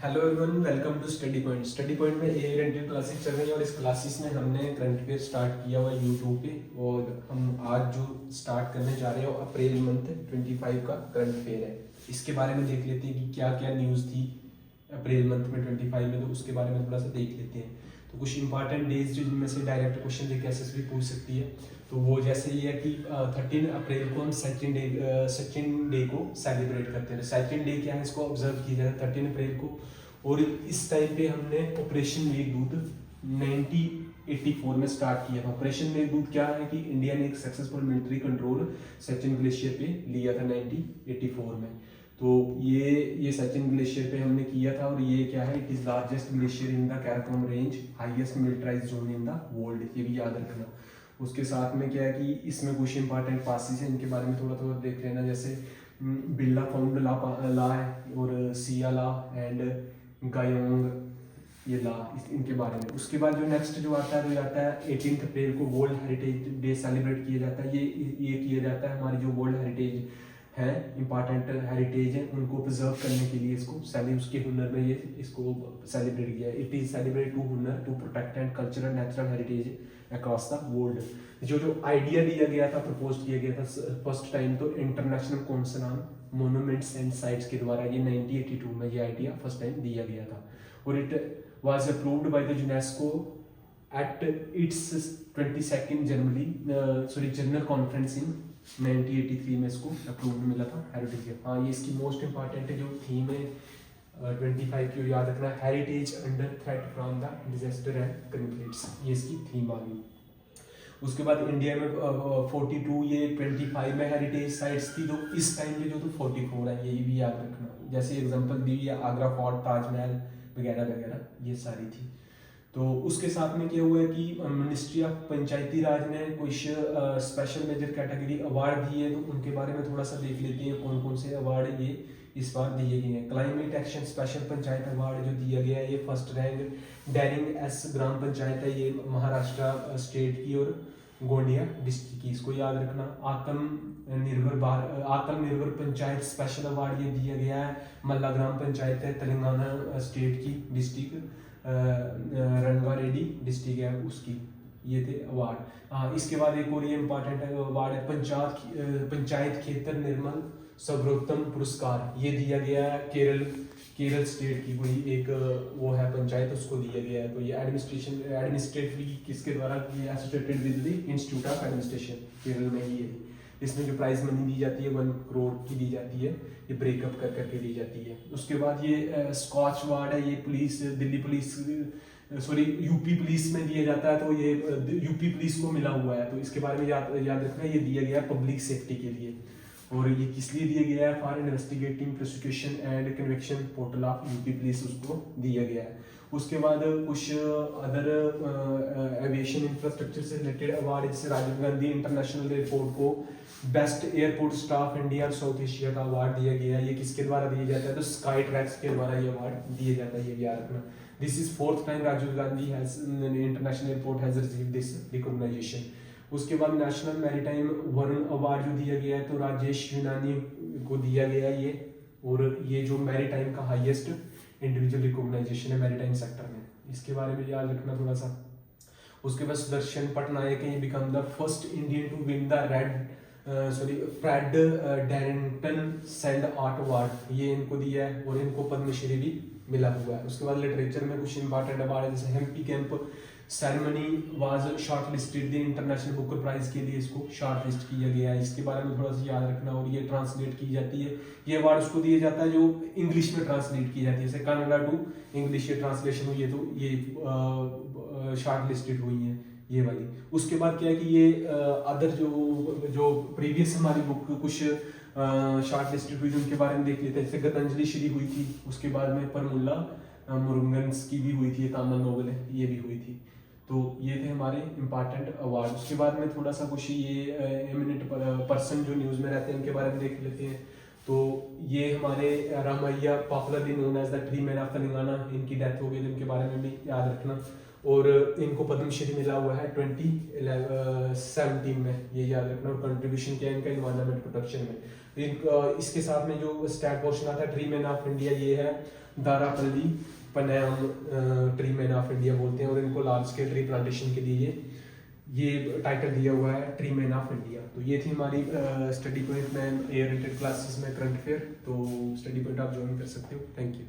Hello everyone, welcome to study point. Study point में air entry classes चल रही हैं और इस क्लासेस में हमने करंट अफेयर स्टार्ट किया हुआ है यूट्यूब पे। और हम आज जो स्टार्ट करने जा रहे हैं वो अप्रैल मंथ 25 का करंट अफेयर है। इसके बारे में देख लेते हैं कि क्या क्या न्यूज़ थी अप्रैल मंथ में 25 में, तो उसके बारे में थोड़ा सा देख लेते हैं। तो कुछ इंपॉर्टेंट डेज जिनमें से डायरेक्ट क्वेश्चन देके एसएसबी पूछ सकती है। तो वो जैसे ये है कि 13 अप्रैल को हम सचिन डे को सेलिब्रेट करते हैं। सचिन डे क्या है, इसको ऑब्जर्व किया जाता है 13 अप्रैल को। और इस टाइम पे हमने ऑपरेशन मेघदूत 1984 में स्टार्ट किया था। ऑपरेशन मेघदूत क्या है कि इंडिया ने एक successful military control Sachin glacier पे लिया था 1984 में। तो ये सचिन ग्लेशियर पे हमने किया था। और ये क्या है, it is largest glacier in the Karakoram range, highest militarized zone in the world, ये भी याद रखना। उसके साथ में क्या है कि इसमें कुछ इंपॉर्टेंट पासिस है, इनके बारे में थोड़ा थोड़ा देख लेना। जैसे बिरला फाउंड ला है और सिया ला एंड गायोंग ये ला, इनके बारे में। उसके बाद जो नेक्स्ट जो आता है वो आता है 18 अप्रैल को वर्ल्ड हेरिटेज डे सेलिब्रेट किया जाता है। ये किया जाता है हमारी जो वर्ल्ड हेरिटेज है, इंपॉर्टेंट हेरिटेज है, उनको प्रिजर्व करने के लिए इसको उसके हुनर में ये इसको सेलिब्रेट किया है। It is celebrate to honour to protect and cultural natural heritage across the world. जो आइडिया दिया गया था, प्रपोज किया गया था फर्स्ट टाइम तो International Council on Monuments and Sites के द्वारा, ये 1982 में ये आइडिया फर्स्ट टाइम दिया गया था। और it was approved by the UNESCO at its 22nd general conference in 1983 में इसको अप्रूव्ड मिला था हेरिटेज। हाँ, ये इसकी मोस्ट इंपॉर्टेंट जो थीम है 25 की याद रखना, heritage under threat from the disaster and conflicts, ये इसकी थीम आ गई। उसके बाद इंडिया में 42, ये 25 में हेरिटेज साइट्स थी, तो इस टाइम पे जो तो 44 है, ये भी याद रखना। जैसे एग्जांपल दी है आगरा फोर्ट, ताजमहल वगैरह वगैरह, ये सारी थी। तो उसके साथ में क्या हुआ है कि मिनिस्ट्री ऑफ पंचायती राज ने कुछ स्पेशल मेजर कैटेगरी अवार्ड दिए, तो उनके बारे में थोड़ा सा देख लेते हैं कौन कौन से अवार्ड ये इस बार दिए गए हैं। Climate action special panchayat award जो दिया गया है, ये फर्स्ट रैंक डैनिंग एस ग्राम पंचायत है, ये महाराष्ट्र स्टेट की, और गोंडिया डिस्ट्रिक्ट की, इसको याद रखना। आत्मनिर्भर पंचायत स्पेशल अवार्ड ये दिया गया है, मल्ला ग्राम पंचायत है, तेलंगाना स्टेट की डिस्ट्रिक्ट, रंगारेड्डी डिस्ट्रिक्ट है उसकी, ये थे अवार्ड। हाँ, इसके बाद एक और ये इम्पोर्टेंट अवार्ड है पंचायत खेतर निर्मल सर्वोत्तम पुरस्कार, ये दिया गया है केरल स्टेट की कोई एक वो है पंचायत, उसको दिया गया है। तो ये एडमिनिस्ट्रेटिवली किसके द्वारा associated with the institute of administration, Kerala में ही है। इसमें जो प्राइज मनी दी जाती है 1 करोड़ की दी जाती है, ये ब्रेकअप कर करके दी जाती है। उसके बाद ये स्कॉच अवार्ड है, ये दिल्ली पुलिस यूपी पुलिस में दिया जाता है, तो ये यूपी पुलिस को मिला हुआ है। तो इसके बारे में याद रखना, ये दिया गया पब्लिक सेफ्टी के लिए। और ये किस लिए दिया गया है, for investigating prosecution and conviction portal of UP police, उसको दिया गया है। उसके बाद कुछ अदर एविएशन इंफ्रास्ट्रक्चर से रिलेटेड अवार्ड, जैसे राजीव गांधी इंटरनेशनल एयरपोर्ट को बेस्ट एयरपोर्ट स्टाफ इंडिया और साउथ एशिया का अवार्ड दिया गया है। ये किसके द्वारा दिया जाता है, तो स्काई ट्रैक्स के द्वारा ये अवार्ड दिया जाता है, ये भी याद रखना। This is 4th time Rajiv Gandhi has international airport has received this recognisation. उसके बाद नेशनल मैरीटाइम वरुण अवार्ड जो दिया गया है, तो राजेश यूनानी को दिया गया है ये। और ये जो मैरीटाइम का हाईएस्ट इंडिविजुअल रिकॉग्नाइजेशन है मैरीटाइम सेक्टर में, इसके बारे में याद रखना थोड़ा सा। उसके बाद सुदर्शन पटनायक ये become the first Indian to win the Fred Darrington sand art award, ये इनको दिया है, और इनको पद्मश्री भी मिला हुआ है। उसके बाद लिटरेचर में कुछ इंपॉर्टेंट अवार्ड है, जैसे हेम्पी camp ceremony was shortlisted the international Booker prize के लिए इसको शॉर्ट लिस्ट किया गया है, इसके बारे में थोड़ा सा याद रखना। और ये ट्रांसलेट की जाती है, ये अवार्ड उसको दिया जाता है जो इंग्लिश में ट्रांसलेट की जाती है, जैसे कन्नड़ा टू इंग्लिश ये ट्रांसलेशन हुई है, तो ये शॉर्ट लिस्टेड हुई है ये वाली। उसके बाद क्या है कि ये अदर जो प्रीवियस हमारी बुक कुछ शॉर्ट लिस्टेड हुई, उनके बारे में देख लेते हैं। जैसे गीतांजलि श्री हुई थी, उसके बाद में परमुल्ला मुरुगन्स की भी हुई थी, तामिल नोवेल है, ये भी हुई थी। तो ये थे हमारे इंपॉर्टेंट अवार्ड। उसके बाद में थोड़ा सा कुछ ये एमिनेंट पर्सन जो न्यूज़ में रहते हैं उनके बारे में देख लेते हैं। तो ये हमारे Ramaiah popularly known as the tree man of Telangana, इनकी डेथ हो गई, इनके बारे में भी याद रखना। और इनको पद्मश्री मिला हुआ है 2017 में, ये याद रखना। और कंट्रीब्यूशन किया इनका इन्वायरमेंट प्रोटेक्शन में। इसके साथ में जो स्टैट पोर्शन आता है ट्री मैन ऑफ इंडिया, ये है दारापल्ली पनायम ट्री मैन ऑफ इंडिया बोलते हैं, और इनको लार्ज स्केल ट्री प्लांटेशन के लिए ये टाइटल दिया हुआ है ट्री मैन ऑफ इंडिया। तो ये थी हमारी स्टडी पॉइंट में एयर रेटेड क्लासेस में करंट अफेयर। तो स्टडी पॉइंट आप ज्वाइन कर सकते हो। Thank you.